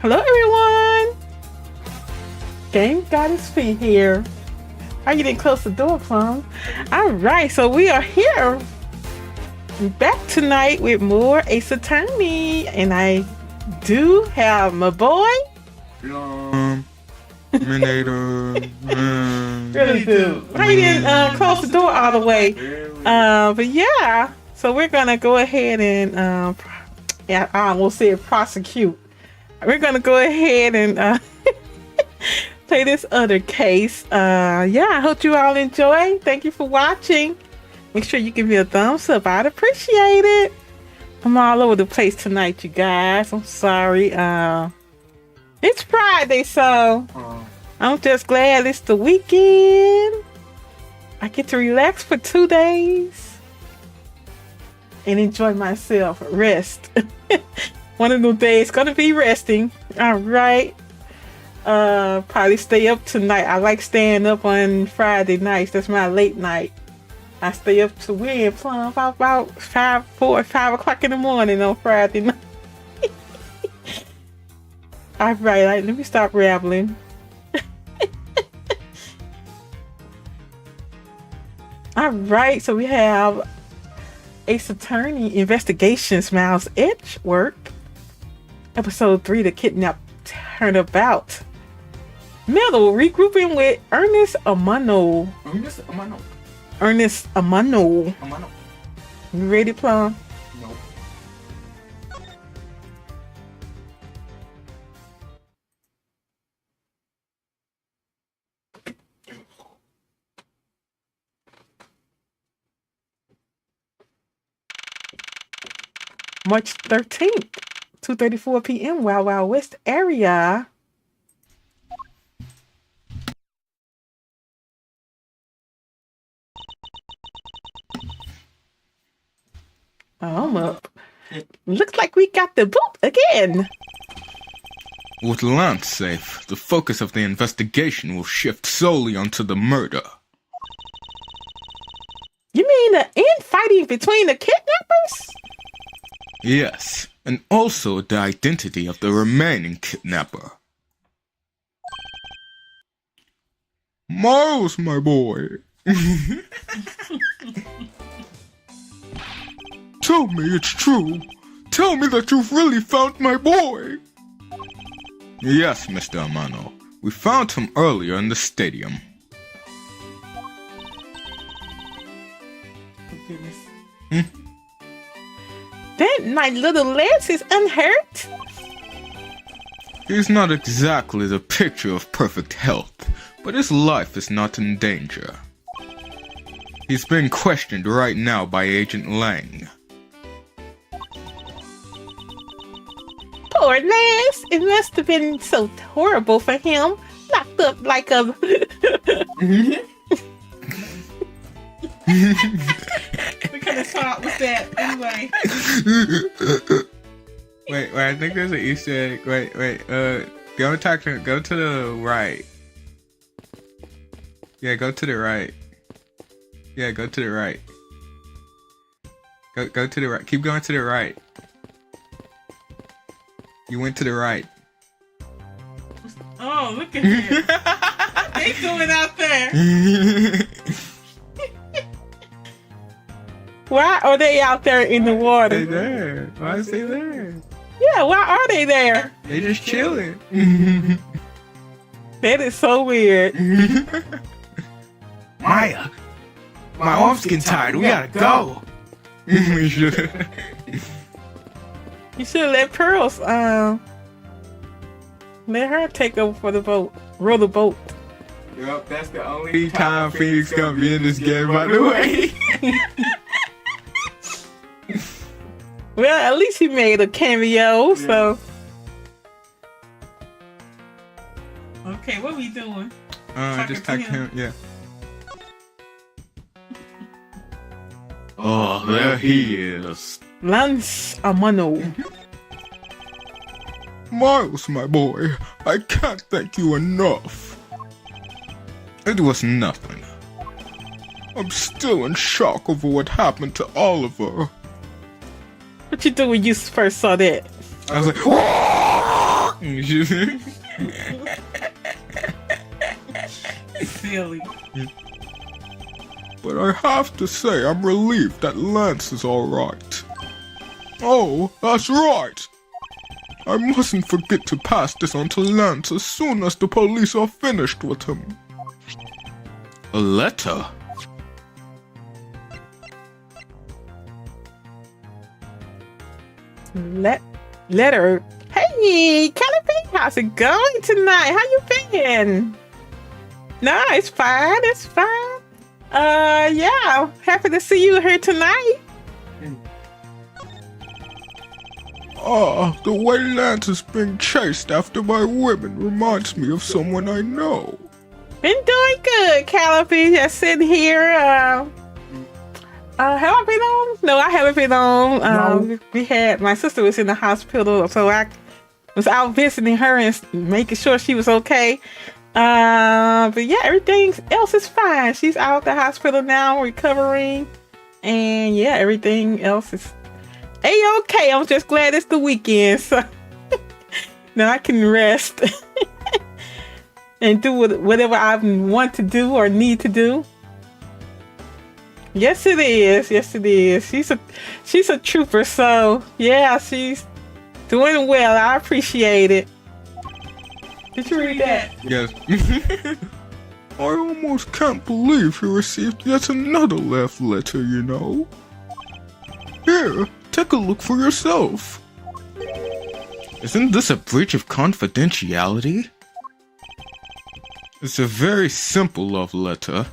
Hello everyone! GameGoddessFee here. How you didn't close the door, Plum? Alright, so we are here back tonight with more Ace Attorney. And I do have my boy. Really do. How you didn't close the door all the way? But yeah, so we're gonna go ahead and I almost said prosecute. We're gonna go ahead and play this other case. Yeah, I hope you all enjoy. Thank you for watching. Make sure you give me a thumbs up. I'd appreciate it. I'm all over the place tonight, you guys. I'm sorry. It's Friday, so I'm just glad it's the weekend. I get to relax for 2 days and enjoy myself. Rest. One of those days gonna be resting. All right. Probably stay up tonight. I like staying up on Friday nights. That's my late night. I stay up to when, Plum? About 5 o'clock in the morning on Friday night. All right, let me stop rambling. All right, so we have Ace Attorney Investigations, Miles Edgeworth. Episode 3, The Kidnap Turnabout. Middle, regrouping with Ernest Amano. Ernest Amano. You ready, Plum? No. March 13th, 2:34 p.m. Wild Wild West area. I'm up. Looks like we got the boot again. With land safe, the focus of the investigation will shift solely onto the murder. You mean the infighting between the kidnappers? Yes, and also the identity of the remaining kidnapper. Miles, my boy. Tell me it's true. Tell me that you've really found my boy. Yes, Mr. Amano. We found him earlier in the stadium. Oh, goodness. That my little Lance is unhurt? He's not exactly the picture of perfect health, but his life is not in danger. He's being questioned right now by Agent Lang. Poor Lance. It must have been so horrible for him. Locked up like a... What kind of salt was that anyway? Wait, I think there's an Easter egg. Wait, go to the right. Yeah, go to the right. Yeah, go to the right. Go to the right. Keep going to the right. You went to the right. Oh, look at him. What they doing out there? Why are they out there in the water? They there. Why is they there? Yeah, why are they there? They just chilling. That is so weird. Maya, my arm's getting tired. We gotta go. We should. You should let Pearls let her take over for the boat. Row the boat. Yep, that's the only time Phoenix gonna be in this game, by the way. Well, at least he made a cameo, so. Okay, what we doing? Just talk to him, yeah. Oh, there he is. Lance Amano. Miles, my boy, I can't thank you enough. It was nothing. I'm still in shock over what happened to Oliver. What you do when you first saw that? I was like, Silly. But I have to say I'm relieved that Lance is alright. Oh, that's right! I mustn't forget to pass this on to Lance as soon as the police are finished with him. A letter? Letter. Hey, Caliphate, how's it going tonight? How you been? No, it's fine. It's fine. Yeah, happy to see you here tonight. The way Lance is being chased after by women reminds me of someone I know. Been doing good, Caliphate. Just sitting here. Have I been on? No, I haven't been on. No. We had my sister was in the hospital, so I was out visiting her and making sure she was okay. But yeah, everything else is fine. She's out of the hospital now, recovering, and yeah, everything else is A-okay. I'm just glad it's the weekend, so now I can rest and do whatever I want to do or need to do. Yes, it is. Yes, it is. She's a trooper, so yeah, she's doing well. I appreciate it. Did you read that? Yes. I almost can't believe you received yet another love letter, you know. Here, take a look for yourself. Isn't this a breach of confidentiality? It's a very simple love letter.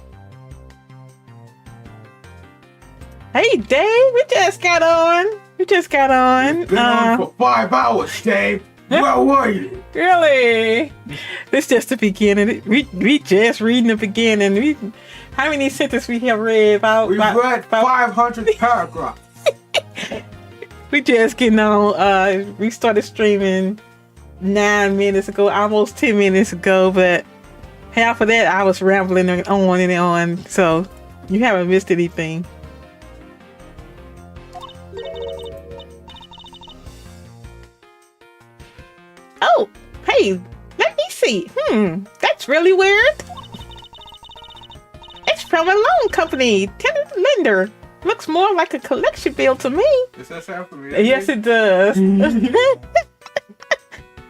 Hey, Dave, we just got on. Been on for 5 hours, Dave. Where were you? Really? This just the beginning. We just reading the beginning. How many sentences we have read? We've read 500 paragraphs. We just getting on. We started streaming 9 minutes ago, almost 10 minutes ago, but half of that I was rambling on and on. So you haven't missed anything. Oh, hey, let me see. That's really weird. It's from a loan company, tenant lender. Looks more like a collection bill to me. Does that sound familiar? Yes, it does.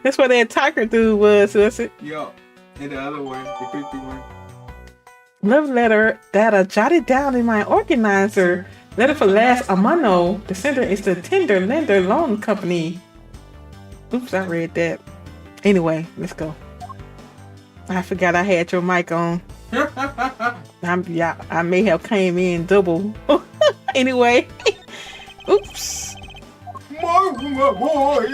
That's what that tiger dude was it? Yo, and the other one, the creepy one. Love letter that I jotted down in my organizer. Letter for Ernest Amano. The sender is the tender lender loan company. Oops, I read that. Anyway, let's go. I forgot I had your mic on. I may have came in double. Anyway. Oops. My boy.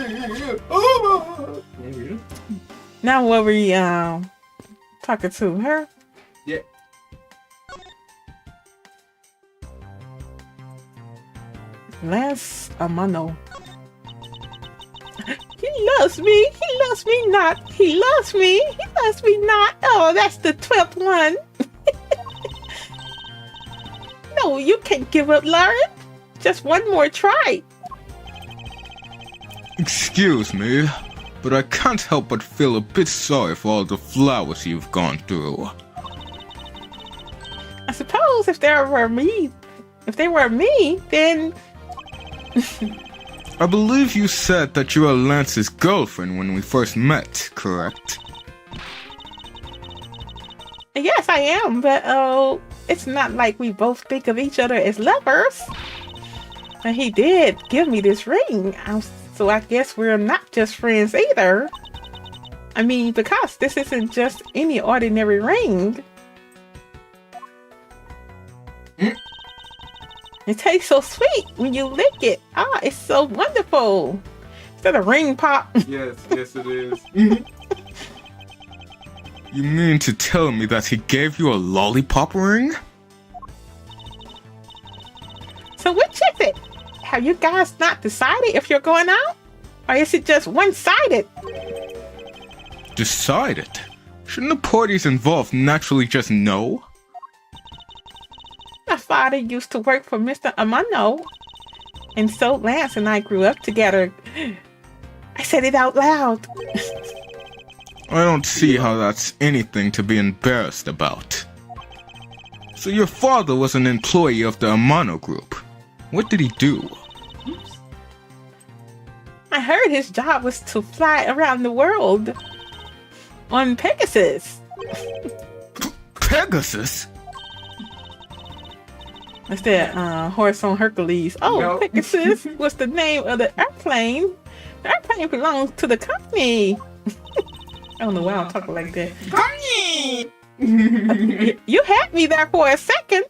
Now what were we talking to her? Yeah. Ernest Amano. He loves me. He loves me not. He loves me. He loves me not. Oh, that's the 12th one. No, you can't give up, Lauren. Just one more try. Excuse me, but I can't help but feel a bit sorry for all the flowers you've gone through. I suppose if they were me, then... I believe you said that you were Lance's girlfriend when we first met, correct? Yes, I am, but it's not like we both think of each other as lovers. And he did give me this ring, so I guess we're not just friends either. I mean, because this isn't just any ordinary ring. It tastes so sweet when you lick it. Ah, it's so wonderful. Is that a ring pop? Yes, it is. You mean to tell me that he gave you a lollipop ring? So which is it? Have you guys not decided if you're going out? Or is it just one-sided? Decided? Shouldn't the parties involved naturally just know? My father used to work for Mr. Amano. And so Lance and I grew up together. I said it out loud. I don't see how that's anything to be embarrassed about. So your father was an employee of the Amano Group. What did he do? I heard his job was to fly around the world on Pegasus. Pegasus? That's that horse on Hercules. Oh, No. Pegasus was the name of the airplane. The airplane belongs to the company. I don't know why I'm talking like that. You had me there for a second.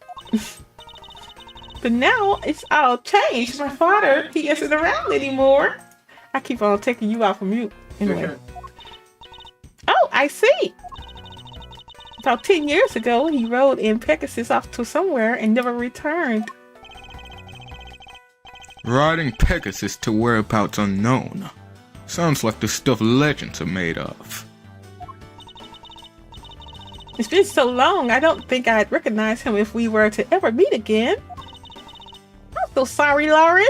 But now it's all changed. My father, he isn't around anymore. I keep on taking you out from mute. Anyway. Oh, I see. About 10 years ago, he rode in Pegasus off to somewhere and never returned. Riding Pegasus to whereabouts unknown. Sounds like the stuff legends are made of. It's been so long, I don't think I'd recognize him if we were to ever meet again. I'm so sorry, Lauren.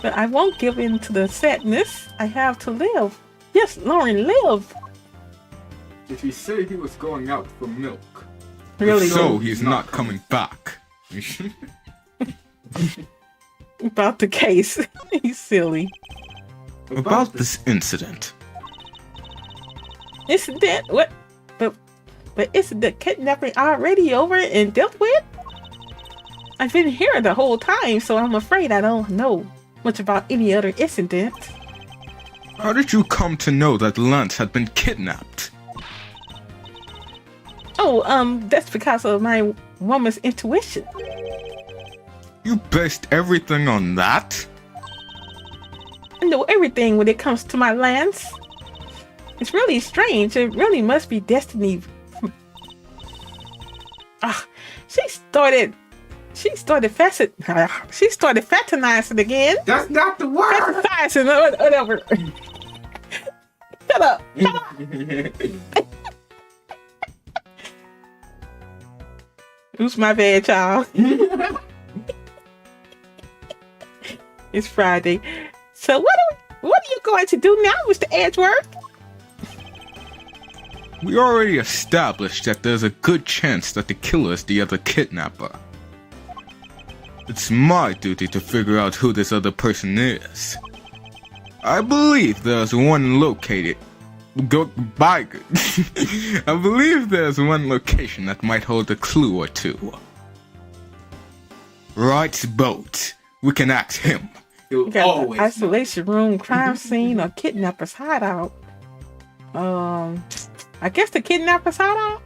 But I won't give in to the sadness. I have to live. Yes, Lauren, live. Did he say he was going out for milk? Really? So he's not coming back. About the case. He's silly. About this incident. Incident? What? But isn't the kidnapping already over and dealt with? I've been here the whole time, so I'm afraid I don't know much about any other incident. How did you come to know that Lance had been kidnapped? Oh, that's because of my woman's intuition. You based everything on that? I know everything when it comes to my Lance. It's really strange. It really must be destiny. She started fraternizing again. That's not the word! Fraternizing, whatever. Shut up. Who's my bad, child? It's Friday. So what are you going to do now, Mr. Edgeworth? We already established that there's a good chance that the killer is the other kidnapper. It's my duty to figure out who this other person is. I believe there's one located. I believe there's one location that might hold a clue or two. Right, Boat. We can ask him. You got the isolation room, crime scene, or kidnapper's hideout. I guess the kidnapper's hideout?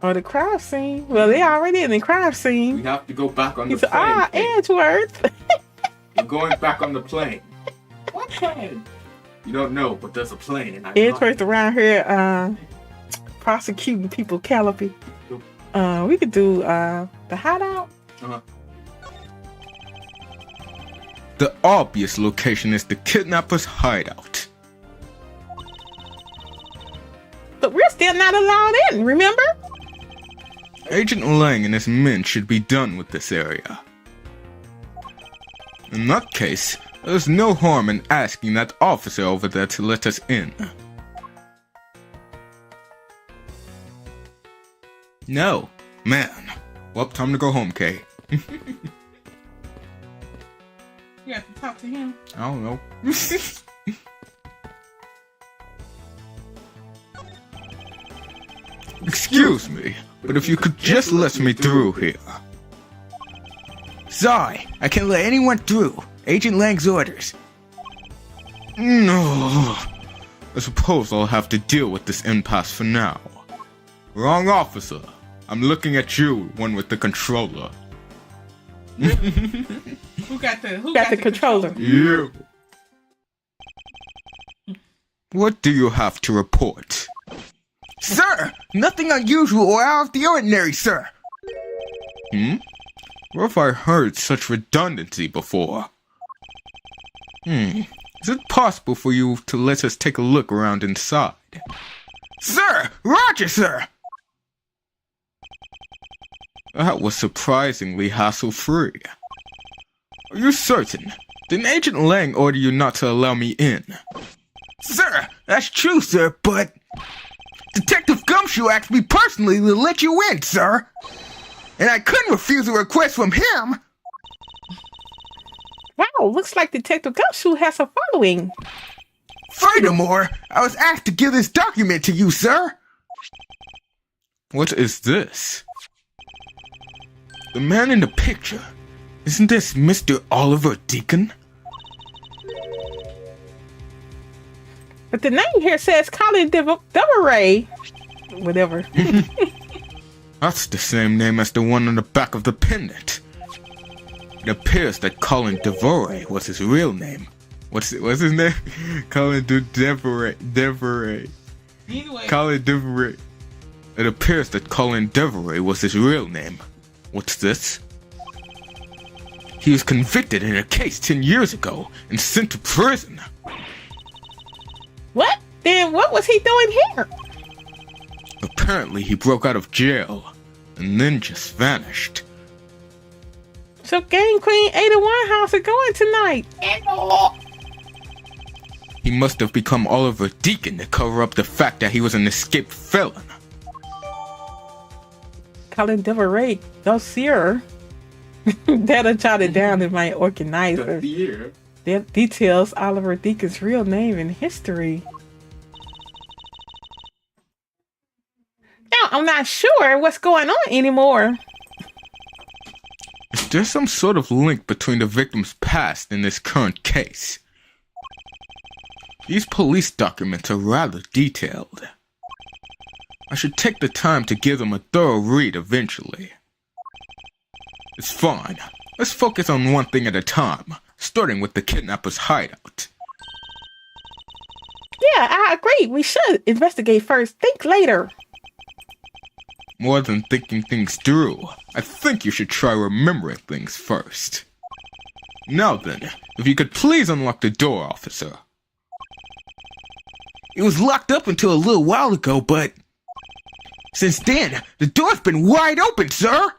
Or the crime scene. Well, they're already in the crime scene. We have to go back on the He's plane. Edgeworth. We're going back on the plane. What plane? You don't know, but there's a plane. And Edgeworth around here prosecuting people, Callipy. We could do the hideout. The obvious location is the kidnapper's hideout. But we're still not allowed in, remember? Agent Lang and his men should be done with this area. In that case, there's no harm in asking that officer over there to let us in. No, man. Well, time to go home, Kay. You have to talk to him. I don't know. Excuse me, but if you could just let me through here. Sorry, I can't let anyone through. Agent Lang's orders. No. I suppose I'll have to deal with this impasse for now. Wrong officer. I'm looking at you, one with the controller. Who got the controller? You. What do you have to report? Sir, nothing unusual or out of the ordinary, sir. Where have I heard such redundancy before? Is it possible for you to let us take a look around inside? Sir! Roger, sir! That was surprisingly hassle-free. Are you certain? Didn't Agent Lang order you not to allow me in? Sir, That's true, sir, but Detective Gumshoe asked me personally to let you in, sir. And I couldn't refuse a request from him. Wow, looks like Detective Gumshoe has a following. Furthermore, I was asked to give this document to you, sir. What is this? The man in the picture. Isn't this Mr. Oliver Deacon? But the name here says Colin Deveray. Whatever. That's the same name as the one on the back of the pendant. It appears that Colin Deveray was his real name. What's his name? Colin Deveray. Anyway. Colin Deveray. It appears that Colin Deveray was his real name. What's this? He was convicted in a case 10 years ago and sent to prison. What? Then what was he doing here? Apparently he broke out of jail and then just vanished. So Game Queen 81, how's it going tonight? He must have become Oliver Deacon to cover up the fact that he was an escaped felon. Colin Deveray, dossier. That'll jot it down in my organizer. That details Oliver Deacon's real name and history. Now, I'm not sure what's going on anymore. Is there some sort of link between the victim's past and this current case? These police documents are rather detailed. I should take the time to give them a thorough read eventually. It's fine. Let's focus on one thing at a time, starting with the kidnapper's hideout. Yeah, I agree. We should investigate first, think later. More than thinking things through, I think you should try remembering things first. Now then, if you could please unlock the door, officer. It was locked up until a little while ago, but since then, the door's been wide open, sir.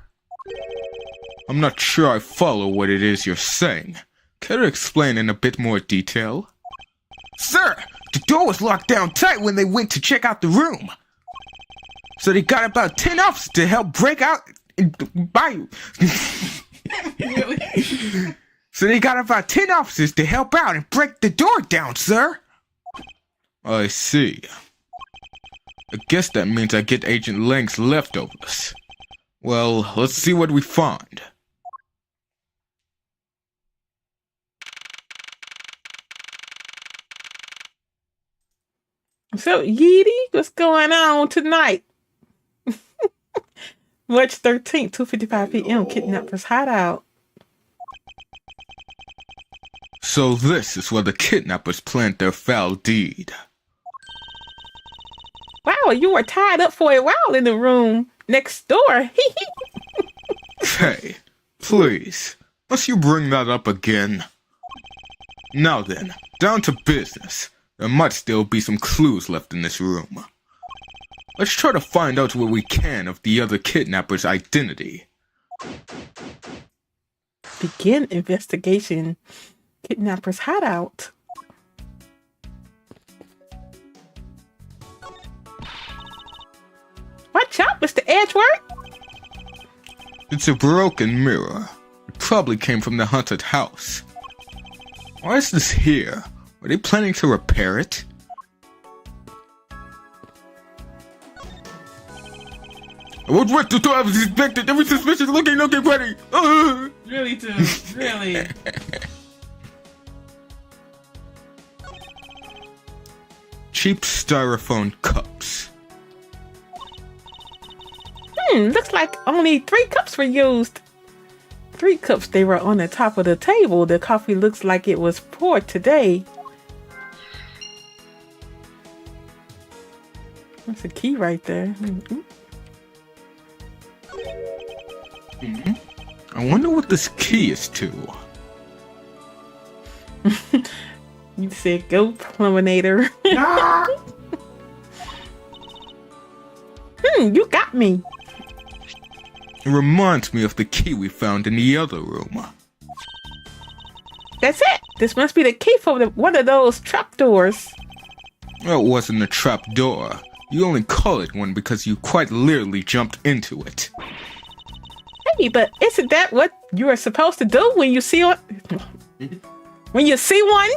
I'm not sure I follow what it is you're saying. Care to explain in a bit more detail? Sir, the door was locked down tight when they went to check out the room. So they got about 10 officers to help break out and buy. So they got about 10 officers to help out and break the door down, sir. I see. I guess that means I get Agent Lang's leftovers. Well, let's see what we find. So, Yeety, what's going on tonight? March 13th, 2:55 p.m. Kidnapper's hideout. So this is where the kidnappers planned their foul deed. Wow, you were tied up for a while in the room next door. Hey, please, must you bring that up again? Now then, down to business. There might still be some clues left in this room. Let's try to find out what we can of the other kidnapper's identity. Begin investigation. Kidnapper's hideout. Watch out, Mr. Edgeworth. It's a broken mirror. It probably came from the haunted house. Why is this here? Are they planning to repair it? I won't wait to have suspected. Every suspicious looking ready. Really, too. Really. Cheap styrofoam cups. Looks like only 3 cups were used. 3 cups, they were on the top of the table. The coffee looks like it was poured today. That's a key right there. I wonder what this key is to. You said go Pluminator. You got me. It reminds me of the key we found in the other room. That's it. This must be the key for one of those trapdoors. Well, it wasn't a trap door. You only call it one because you quite literally jumped into it. Hey, but isn't that what you are supposed to do when you see one? When you see one?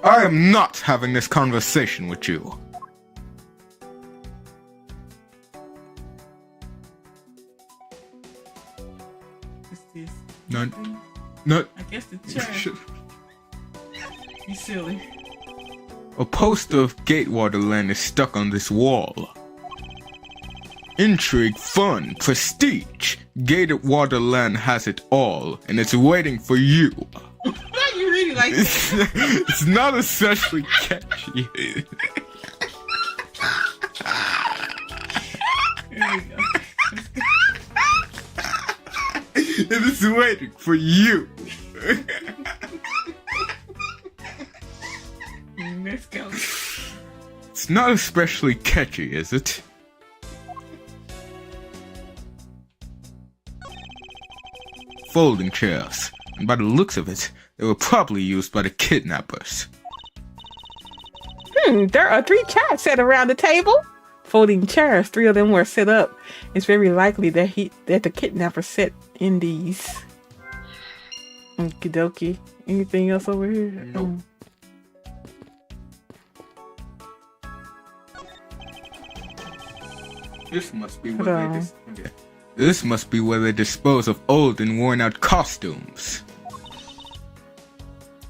I am not having this conversation with you. What's this? No. I guess the chair. You silly. A poster of Gatewaterland is stuck on this wall. Intrigue, fun, prestige. Gatewaterland has it all, and it's waiting for you. Why you really like that? It's not especially catchy. There we go. It is waiting for you. Let's go. It's not especially catchy, is it? Folding chairs. And by the looks of it, they were probably used by the kidnappers. There are 3 chairs set around the table. Folding chairs, 3 of them were set up. It's very likely that the kidnapper set in these. Okie dokie. Anything else over here? Nope. This must be what they just. Okay. This must be where they dispose of old and worn out costumes.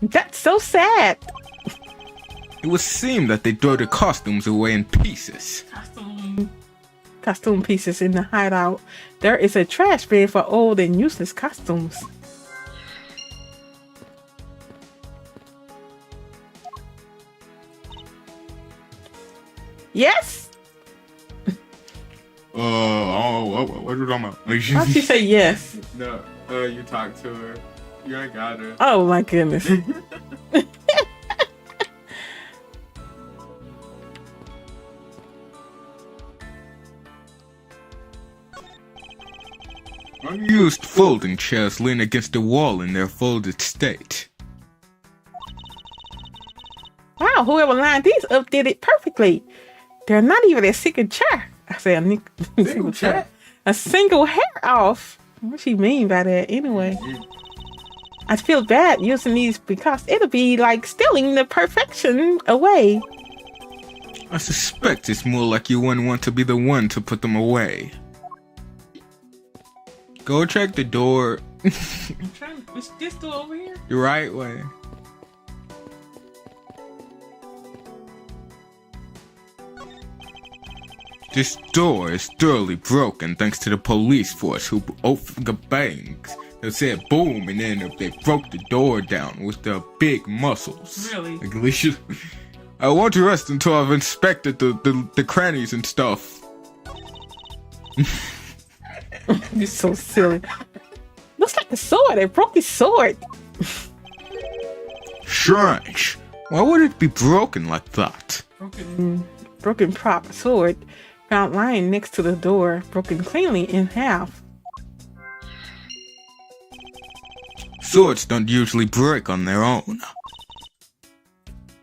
That's so sad. It would seem that they throw the costumes away in pieces. Costume pieces in the hideout. There is a trash bin for old and useless costumes. Yes? What are you talking about? How'd she say yes? No, you talk to her. You ain't got her. Oh my goodness. Unused folding chairs lean against the wall in their folded state. Wow, whoever lined these up did it perfectly. They're not even a single chair. I say a single chair. A single hair off. What she mean by that anyway? I feel bad using these because it'll be like stealing the perfection away. I suspect it's more like you wouldn't want to be the one to put them away. Go check the door. I'm trying. Is this door over here? The right way. This door is thoroughly broken thanks to the police force who opened the bangs. They said boom and then they broke the door down with their big muscles. Really? Like, Alicia, I won't rest until I've inspected the crannies and stuff. You're so silly. Looks like a sword. They broke his sword. Strange. Why would it be broken like that? Broken prop sword found lying next to the door, broken cleanly in half. Swords don't usually break on their own.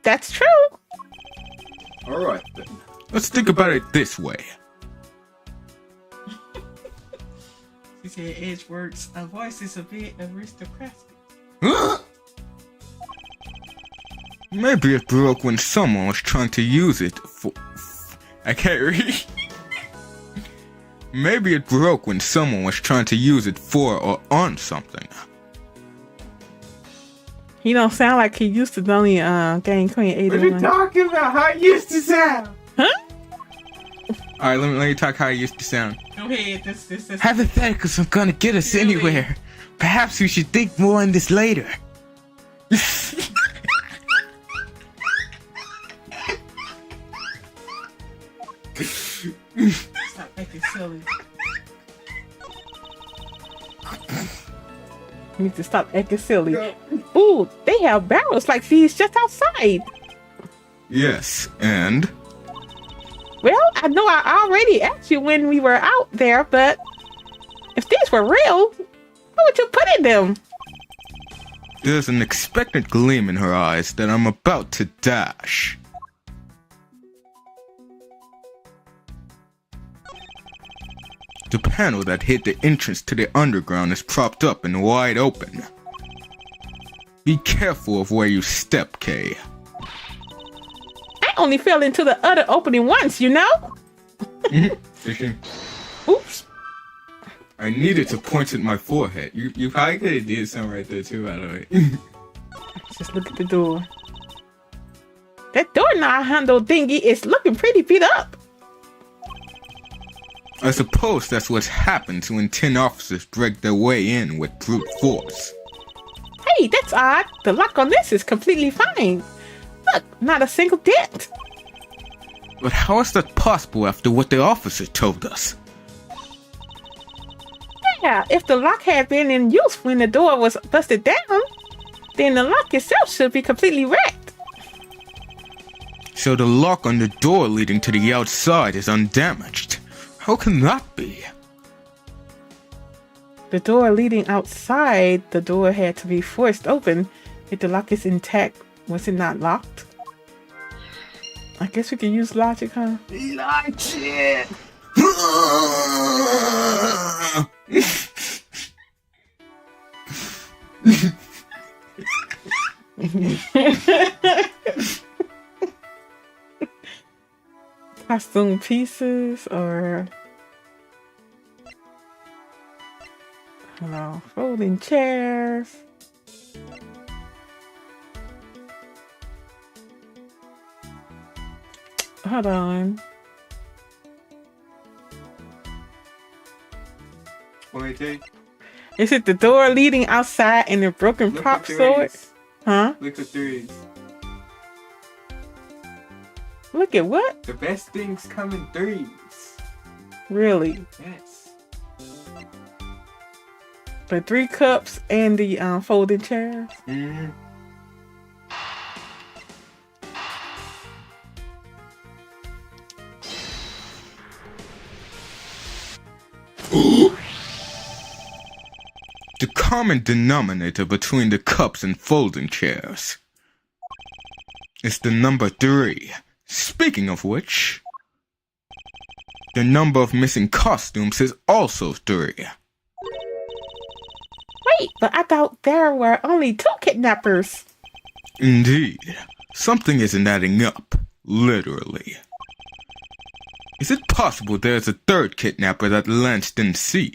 That's true. Alright then. Let's think about it this way. She said Edgeworth's voice is a bit aristocratic. Maybe it broke when someone was trying to use it for... I can't read. Maybe it broke when someone was trying to use it for or on something. He don't sound like he used to only Game Queen 81. What are you talking about? How it used to sound? Huh? Alright, let me talk how it used to sound. Go ahead. This. Hypotheticals are gonna get us anywhere. Perhaps we should think more on this later. Stop acting silly. You need to stop acting silly. Ooh, they have barrels like these just outside. Yes, and? Well, I know I already asked you when we were out there, but if these were real, what would you put in them? There's an expectant gleam in her eyes that I'm about to dash. The panel that hid the entrance to the underground is propped up and wide open. Be careful of where you step, Kay. I only fell into the other opening once, you know? Oops. I needed to point at my forehead. You probably could have did something right there too, by the way. Just look at the door. That doorknob handle thingy is looking pretty beat up. I suppose that's what's happened when 10 officers break their way in with brute force. Hey, that's odd. The lock on this is completely fine. Look, not a single dent. But how is that possible after what the officer told us? Yeah, if the lock had been in use when the door was busted down, then the lock itself should be completely wrecked. So the lock on the door leading to the outside is undamaged. How can that be? The door leading outside, the door had to be forced open. If the lock is intact, was it not locked? I guess we can use logic, huh? Logic! Costume pieces or hello, folding chairs. Hold on. Wait, Is it the door leading outside and the broken look prop at sword? threes. Huh? Look at threes. Look at what? The best things come in threes. Really? Yes. The 3 cups and the folding chairs? Mm-hmm. The common denominator between the cups and folding chairs is the number 3. Speaking of which, the number of missing costumes is also 3. Wait, but I thought there were only 2 kidnappers. Indeed, something isn't adding up, literally. Is it possible there's a 3rd kidnapper that Lance didn't see?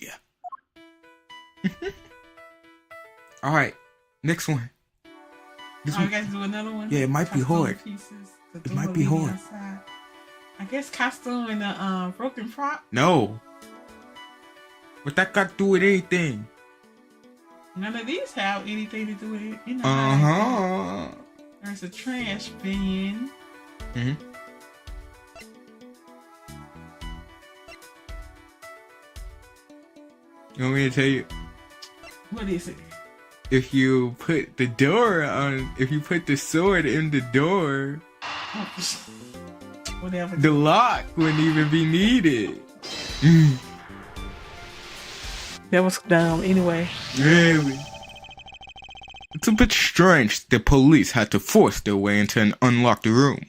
Alright, next one. This Oh, you guys do another one? Yeah, it might be Costume hard. Pieces, the It door might be leading hard. outside. I guess costume and the broken prop. No. What that got to do with anything? None of these have anything to do with it. You know, Uh-huh. there's a trash bin. Mm-hmm. You want me to tell you? What is it? If you put the door on, if you put the sword in the door, Whatever. the lock wouldn't even be needed. That was dumb anyway. Really? It's a bit strange the police had to force their way into an unlocked room.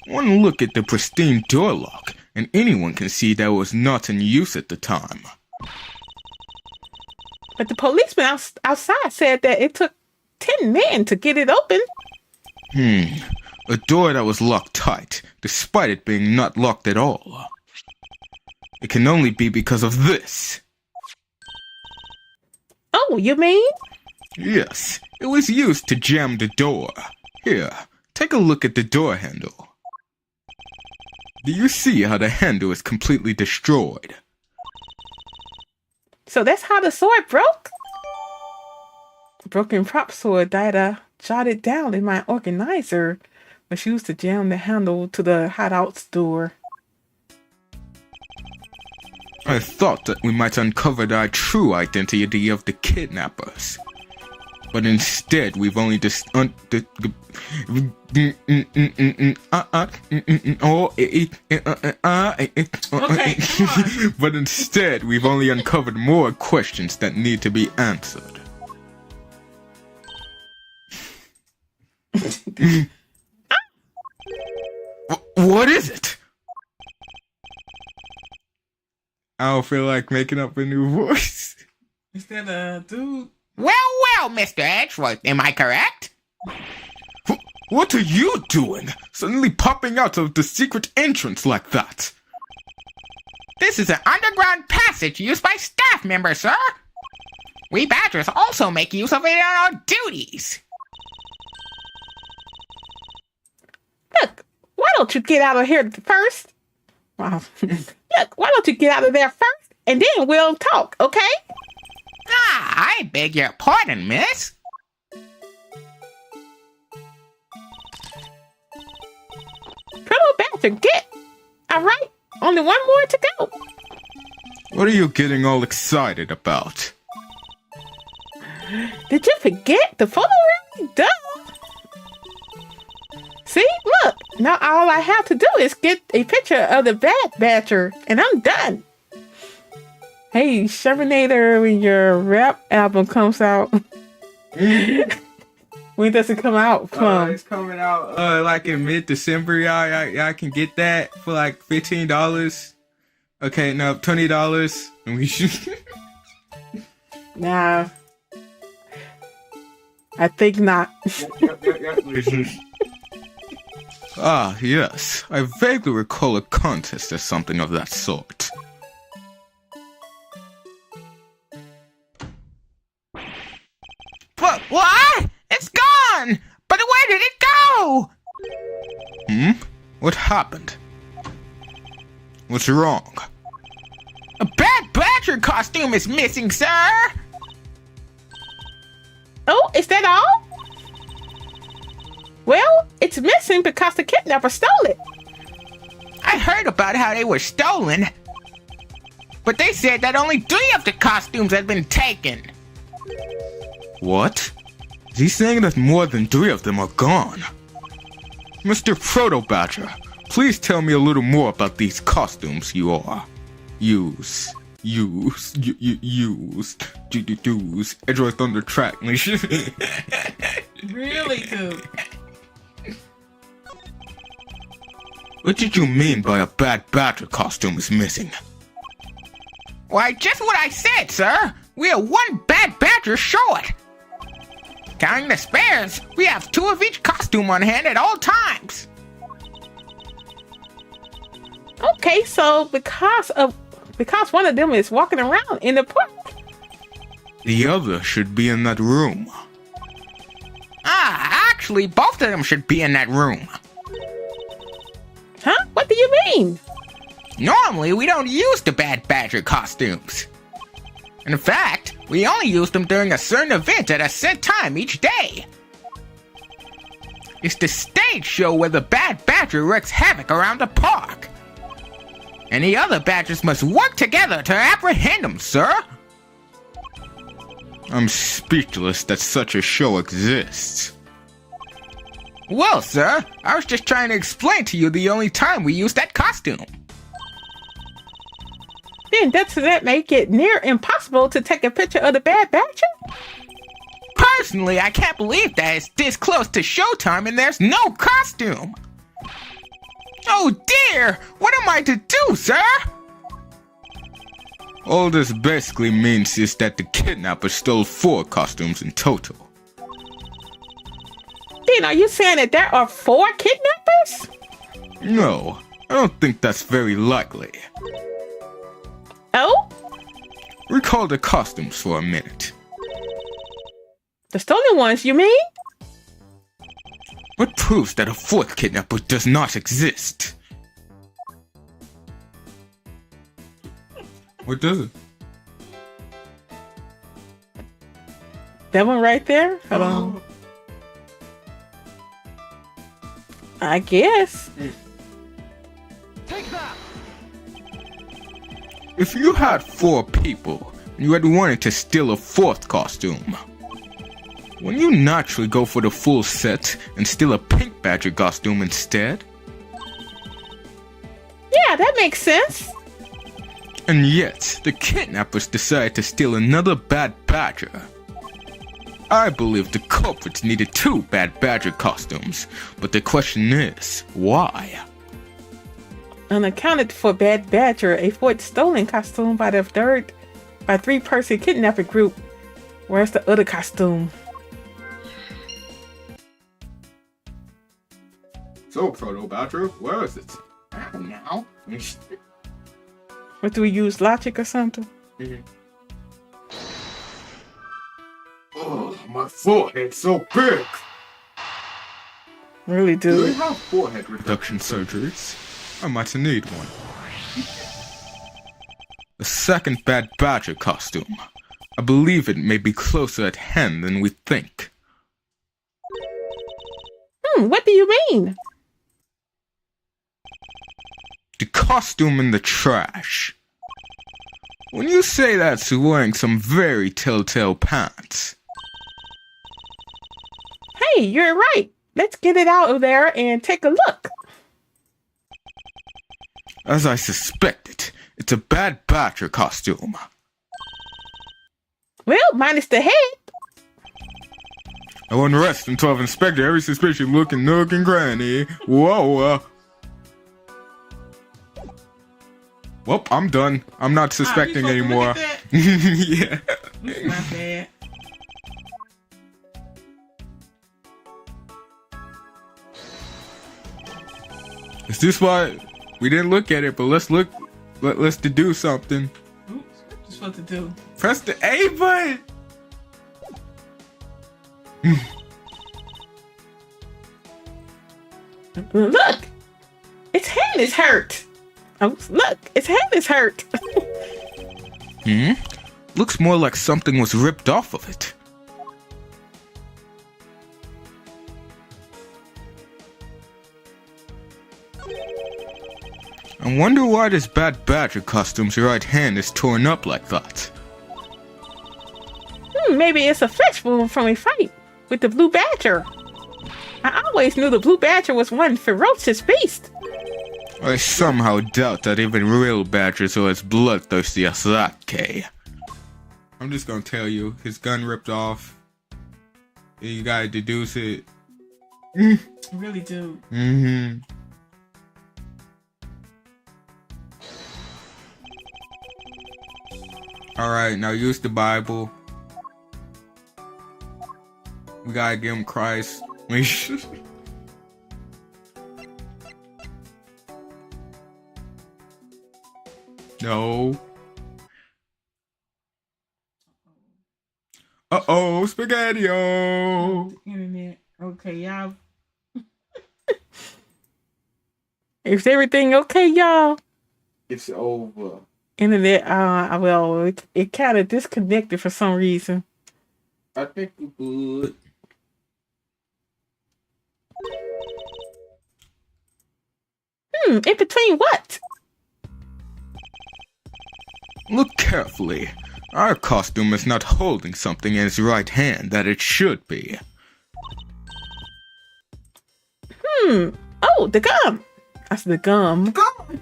One look at the pristine door lock, and anyone can see that it was not in use at the time. But the policeman outside said that it took 10 men to get it open. A door that was locked tight, despite it being not locked at all. It can only be because of this. Oh, you mean? Yes, it was used to jam the door. Here, take a look at the door handle. Do you see how the handle is completely destroyed? So that's how the sword broke? Broken prop sword that I jotted down in my organizer was used to jam the handle to the hideout's door. I thought that we might uncover the true identity of the kidnappers. But instead, we've only But instead, we've only uncovered more questions that need to be answered. What is it? I don't feel like making up a new voice. Is that a dude? Well, Mr. Edgeworth, am I correct? What are you doing? Suddenly popping out of the secret entrance like that? This is an underground passage used by staff members, sir. We Badgers also make use of it in our duties. Look, why don't you get out of here first? Wow. Look, why don't you get out of there first, and then we'll talk, okay? I beg your pardon, miss. Turtle Badger, get! Alright, only one more to go. What are you getting all excited about? Did you forget the photo room? Duh! See, look, now all I have to do is get a picture of the Bad Badger, and I'm done. Hey, Shermanator, when your rap album comes out, when does it come out from? It's coming out like in mid-December. I can get that for like $15. Okay, no, $20. And we should. Nah, I think not. Ah, yes. I vaguely recall a contest or something of that sort. But what? It's gone! But where did it go? What happened? What's wrong? A Bad Badger costume is missing, sir! Oh, is that all? Well, it's missing because the kidnapper stole it. I heard about how they were stolen. But they said that only 3 of the costumes had been taken. What? Is he saying that more than 3 of them are gone? Mr. Proto Badger, please tell me a little more about these costumes you are. Use. Edgeworth on the track. Really, dude? What did you mean by a Bad Badger costume is missing? Why, just what I said, sir. We are 1 Bad Badger short. Counting the spares, we have 2 of each costume on hand at all times. Okay, so because one of them is walking around in the park. The other should be in that room. Actually, both of them should be in that room. Huh? What do you mean? Normally, we don't use the Bad Badger costumes. In fact, we only use them during a certain event at a set time each day. It's the stage show where the Bad Badger wreaks havoc around the park. And the other Badgers must work together to apprehend him, sir. I'm speechless that such a show exists. Well, sir, I was just trying to explain to you the only time we use that costume. Then doesn't that make it near impossible to take a picture of the Bad Badger? Personally, I can't believe that it's this close to showtime and there's no costume. Oh dear, what am I to do, sir? All this basically means is that the kidnapper stole 4 costumes in total. Then are you saying that there are 4 kidnappers? No, I don't think that's very likely. Oh? Recall the costumes for a minute. The stolen ones, you mean? What proves that a 4th kidnapper does not exist? What does it? That one right there? Hold on. I guess. Take that! If you had 4 people, and you had wanted to steal a 4th costume, wouldn't you naturally go for the full set and steal a Pink Badger costume instead? Yeah, that makes sense. And yet, the kidnappers decided to steal another Bad Badger. I believe the culprits needed 2 Bad Badger costumes, but the question is, why? unaccounted for Bad Badger, a fourth stolen costume by the three-person kidnapping group. Where's the other costume? So, Proto Badger, where is it? I don't know. What do we use, logic or something? Oh, my forehead's so big. Really Do do. we have forehead reduction? Reduction surgeries. I might need one. The second Bad Badger costume. I believe it may be closer at hand than we think. What do you mean? The costume in the trash. When you say that's wearing some very telltale pants. Hey, you're right. Let's get it out of there and take a look. As I suspected, it's a Bad Badger costume. Well, minus the head. I won't rest until I've inspected every suspicious looking nook and cranny. Whoa. Well, I'm done. I'm not suspecting anymore. Yeah. My bad. Is this why we didn't look at it? But let's look. Let's do something. Oops, what you supposed to do? Press the A button. Look, its hand is hurt. Oh, look, its hand is hurt. Looks more like something was ripped off of it. I wonder why this Bad Badger costume's right hand is torn up like that. Maybe it's a flesh wound from a fight with the blue badger. I always knew the blue badger was one ferocious beast. I somehow doubt that even real badgers are as bloodthirsty as that, Kay. I'm just gonna tell you, his gun ripped off. You gotta deduce it. I really do. Alright, now use the Bible. We gotta give him Christ. No. Uh-oh, spaghetti-o. Internet. Okay, y'all. Is everything okay, y'all? It's over. Internet, well, it kind of disconnected for some reason. I think we good. In between what? Look carefully. Our costume is not holding something in its right hand that it should be. Oh, the gum. That's the gum. Gum.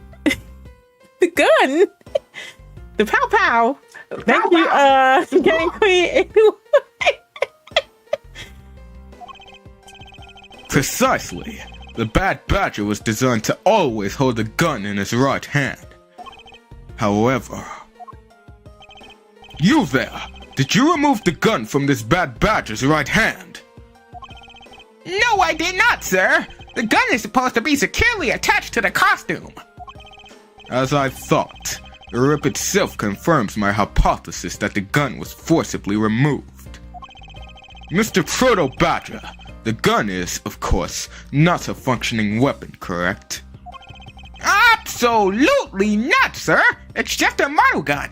The gun. The pow pow. Thank you, Game Queen. Precisely. The Bad Badger was designed to always hold a gun in his right hand. However... You there! Did you remove the gun from this Bad Badger's right hand? No, I did not, sir. The gun is supposed to be securely attached to the costume. As I thought, the rip itself confirms my hypothesis that the gun was forcibly removed. Mr. Proto Badger, the gun is, of course, not a functioning weapon, correct? Absolutely not, sir. It's just a model gun.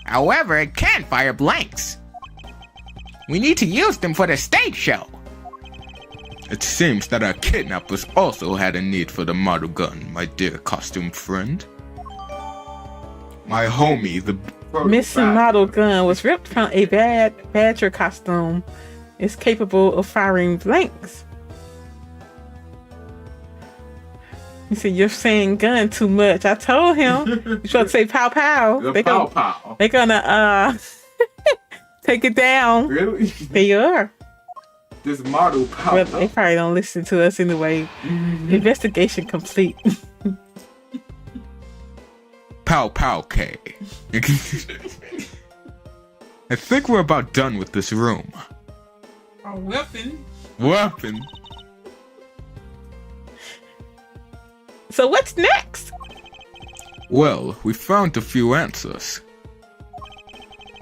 However, it can fire blanks. We need to use them for the stage show. It seems that our kidnappers also had a need for the model gun, my dear costume friend. My homie, the Missing model gun was ripped from a Bad Badger costume. It's capable of firing blanks. You see, you're saying gun too much. I told him. You're supposed to say pow pow. The pow. They're gonna take it down. Really? They are. This model pow. Well, they probably don't listen to us anyway. Investigation complete. pow pow K. I think we're about done with this room. A weapon. Weapon. So what's next? Well, we found a few answers.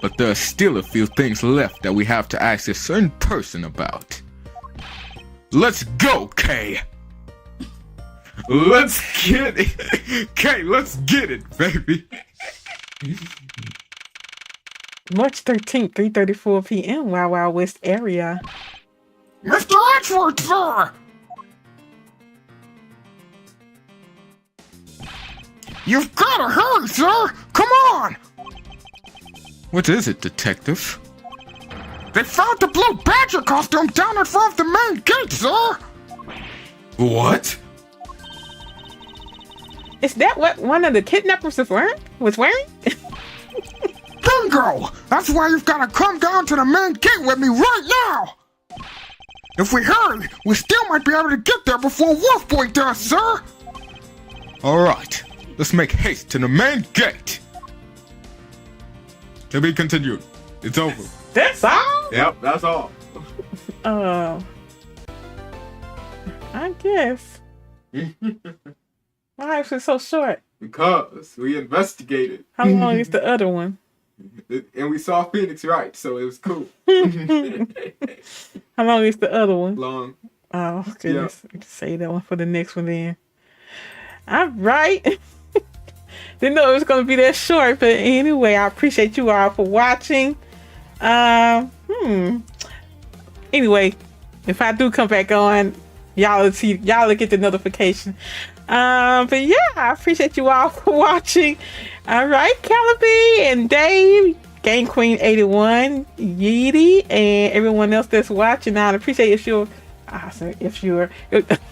But there are still a few things left that we have to ask a certain person about. Let's go, K! Let's get it! K, let's get it, baby! March 13th, 3:34 p.m. Wild Wild West area. Mr. Edgeworth, sir! You've gotta hurry, sir! Come on! What is it, detective? They found the blue badger costume down in front of the main gate, sir! What? Is that what one of the kidnappers was wearing? Bingo! That's why you've gotta come down to the main gate with me right now! If we hurry, we still might be able to get there before Wolf Boy does, sir! Alright, let's make haste to the main gate! To be continued. It's over. That's all? Yep, that's all. I guess. Why is it so short? Because we investigated. How long is the other one? And we saw Phoenix Wright, so it was cool. How long is the other one? Long. Oh, goodness. Yeah. Say that one for the next one then. All right. Didn't know it was going to be that short, but anyway, I appreciate you all for watching. Anyway, if I do come back on, y'all will get the notification. But yeah, I appreciate you all for watching. All right, Calaby and Dave, Game Queen 81, Yeety, and everyone else that's watching. I appreciate I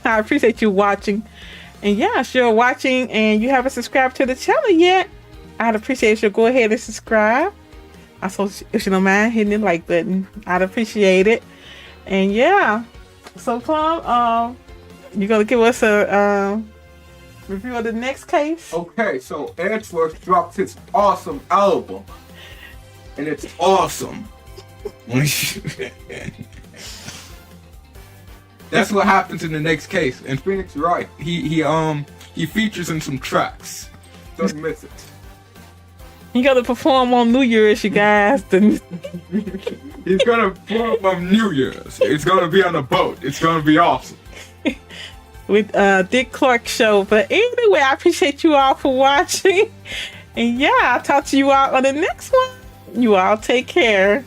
appreciate you watching. And yeah, if you're watching and you haven't subscribed to the channel yet, I'd appreciate if you go ahead and subscribe. Also, if you don't mind hitting the like button, I'd appreciate it. And yeah, so Plum, you're gonna give us a review of the next case. Okay, so Edgeworth dropped his awesome album, and it's awesome. That's what happens in the next case. And Phoenix Wright, he features in some tracks. Don't miss it. You gotta perform on New Year's, you guys. He's gonna perform on New Year's. It's gonna be on a boat. It's gonna be awesome. With Dick Clark show. But anyway, I appreciate you all for watching. And yeah, I'll talk to you all on the next one. You all take care.